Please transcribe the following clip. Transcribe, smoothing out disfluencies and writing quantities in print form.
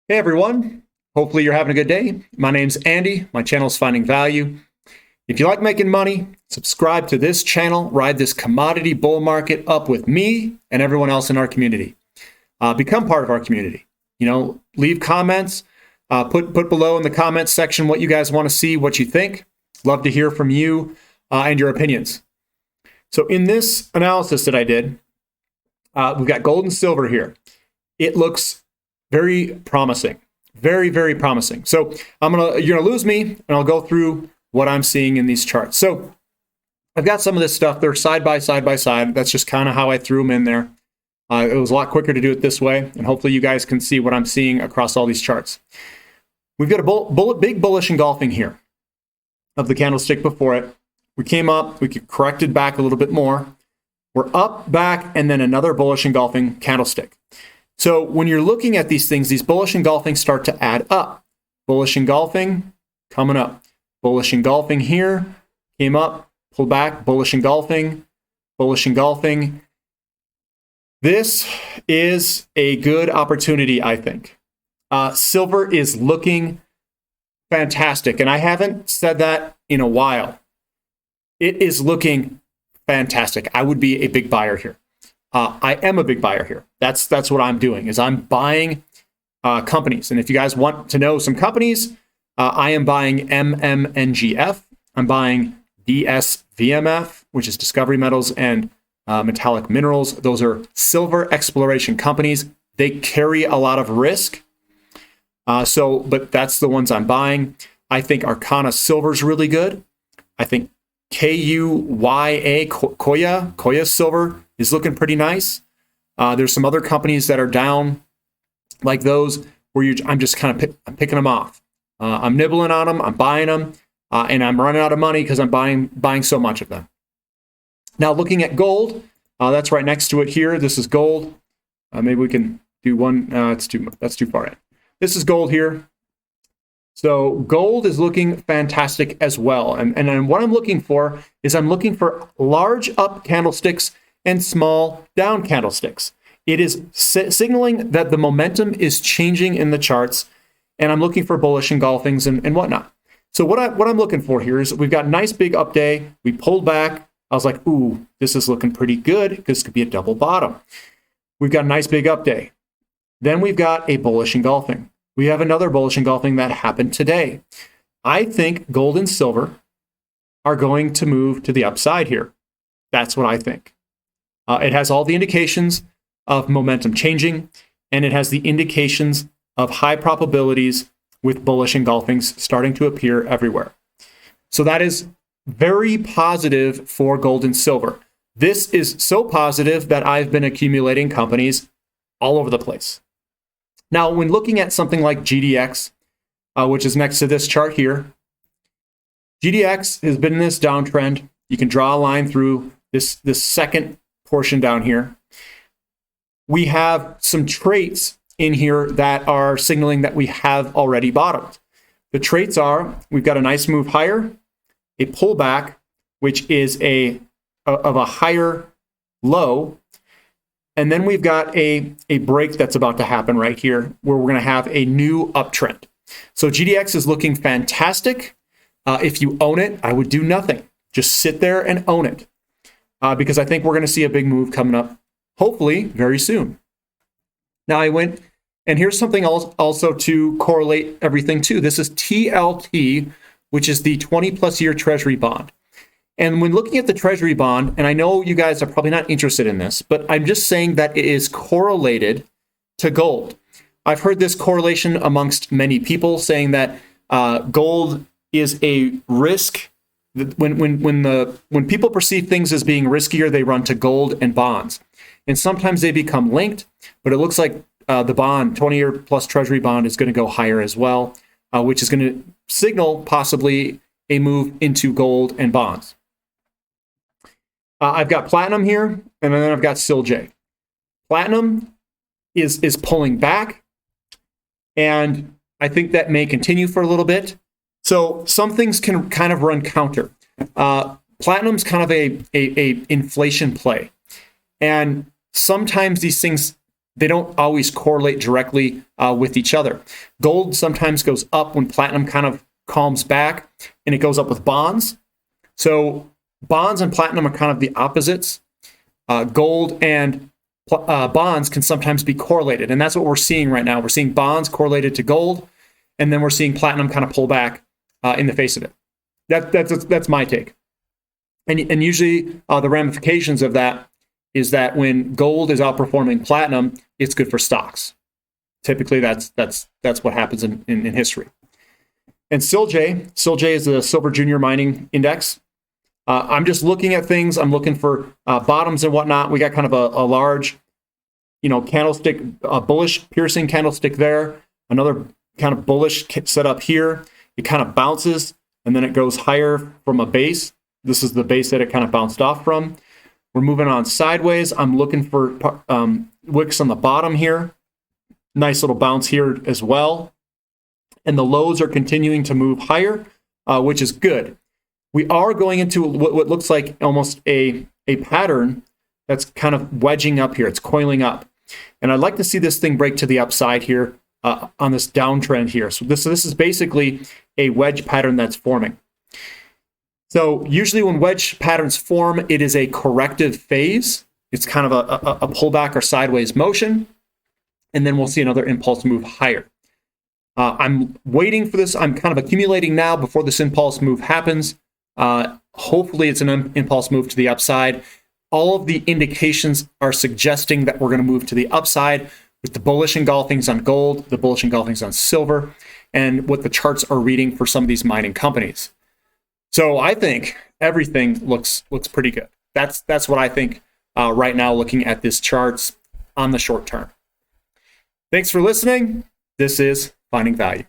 Hey everyone, hopefully you're having a good day. My name's Andy, my channel's Finding Value. If you like making money, subscribe to this channel, ride this commodity bull market up with me and everyone else in our community. Become part of our community. Leave comments, put below in the comments section what you guys want to see, what you think. Love to hear from you and your opinions. So in this analysis that I did, we've got gold and silver here. It looks very promising, very, very promising. So you're gonna lose me, and I'll go through what I'm seeing in these charts. So I've got some of this stuff. They're side by side by side. That's just kind of how I threw them in there. It was a lot quicker to do it this way, and hopefully you guys can see what I'm seeing across all these charts. We've got a big bullish engulfing here of the candlestick before it. We came up, we corrected back a little bit more. We're up, back, and then another bullish engulfing candlestick. So when you're looking at these things, these bullish engulfings start to add up. Bullish engulfing coming up. Bullish engulfing here, came up, pulled back, bullish engulfing, bullish engulfing. This is a good opportunity, I think. Silver is looking fantastic, and I haven't said that in a while. It is looking fantastic. I would be a big buyer here. I am a big buyer here. That's what I'm doing, is I'm buying companies. And if you guys want to know some companies, I am buying MMNGF. I'm buying DSVMF, which is Discovery Metals and Metallic Minerals. Those are silver exploration companies. They carry a lot of risk. But that's the ones I'm buying. I think Arcana Silver is really good. I think KUYA, Koya Silver, is looking pretty nice. There's some other companies that are down like those where I'm just kind of picking them off. I'm nibbling on them, I'm buying them, and I'm running out of money because I'm buying so much of them. Now looking at gold, that's right next to it here. This is gold. Maybe we can do one. That's too far in. This is gold here. So gold is looking fantastic as well. And what I'm looking for is I'm looking for large up candlesticks and small down candlesticks. It is signaling that the momentum is changing in the charts, and I'm looking for bullish engulfings and whatnot. So what I'm looking for here is we've got a nice big up day. We pulled back. I was like, ooh, this is looking pretty good because this could be a double bottom. We've got a nice big up day. Then we've got a bullish engulfing. We have another bullish engulfing that happened today. I think gold and silver are going to move to the upside here. That's what I think. It has all the indications of momentum changing, and it has the indications of high probabilities with bullish engulfings starting to appear everywhere. So that is very positive for gold and silver. This is so positive that I've been accumulating companies all over the place. Now, when looking at something like GDX, which is next to this chart here, GDX has been in this downtrend. You can draw a line through this second portion down here. We have some traits in here that are signaling that we have already bottomed. The traits are, we've got a nice move higher, a pullback, which is of a higher low, and then we've got a break that's about to happen right here where we're going to have a new uptrend. So GDX is looking fantastic. If you own it, I would do nothing. Just sit there and own it. Because I think we're going to see a big move coming up, hopefully very soon. Now I went, and here's something else also to correlate everything to. This is TLT, which is the 20+ year Treasury bond. And when looking at the Treasury bond, and I know you guys are probably not interested in this, but I'm just saying that it is correlated to gold. I've heard this correlation amongst many people saying that gold is a risk. When people perceive things as being riskier, they run to gold and bonds. And sometimes they become linked, but it looks like the bond, 20-year plus Treasury bond, is going to go higher as well, which is going to signal possibly a move into gold and bonds. I've got platinum here, and then I've got SILJ. Platinum is pulling back, and I think that may continue for a little bit. So some things can kind of run counter. Platinum's kind of a inflation play, and sometimes these things they don't always correlate directly with each other. Gold sometimes goes up when platinum kind of calms back, and it goes up with bonds. So bonds and platinum are kind of the opposites. Gold and bonds can sometimes be correlated, and that's what we're seeing right now. We're seeing bonds correlated to gold, and then we're seeing platinum kind of pull back in the face of it. That's my take. And usually the ramifications of that is that when gold is outperforming platinum, it's good for stocks. Typically, that's what happens in history. And SILJ is the Silver Junior Mining Index. I'm just looking at things. I'm looking for bottoms and whatnot. We got kind of a large, candlestick, a bullish piercing candlestick there. Another kind of bullish set up here. It kind of bounces, and then it goes higher from a base. This is the base that it kind of bounced off from. We're moving on sideways. I'm looking for wicks on the bottom here. Nice little bounce here as well. And the lows are continuing to move higher, which is good. We are going into what looks like almost a pattern that's kind of wedging up here. It's coiling up. And I'd like to see this thing break to the upside here on this downtrend here. So this is basically a wedge pattern that's forming. So usually when wedge patterns form, it is a corrective phase. It's kind of a pullback or sideways motion. And then we'll see another impulse move higher. I'm waiting for this. I'm kind of accumulating now before this impulse move happens. Hopefully it's an impulse move to the upside. All of the indications are suggesting that we're going to move to the upside with the bullish engulfings on gold, the bullish engulfings on silver, and what the charts are reading for some of these mining companies. So I think everything looks pretty good. That's what I think right now, looking at this charts on the short term. Thanks for listening. This is Finding Value.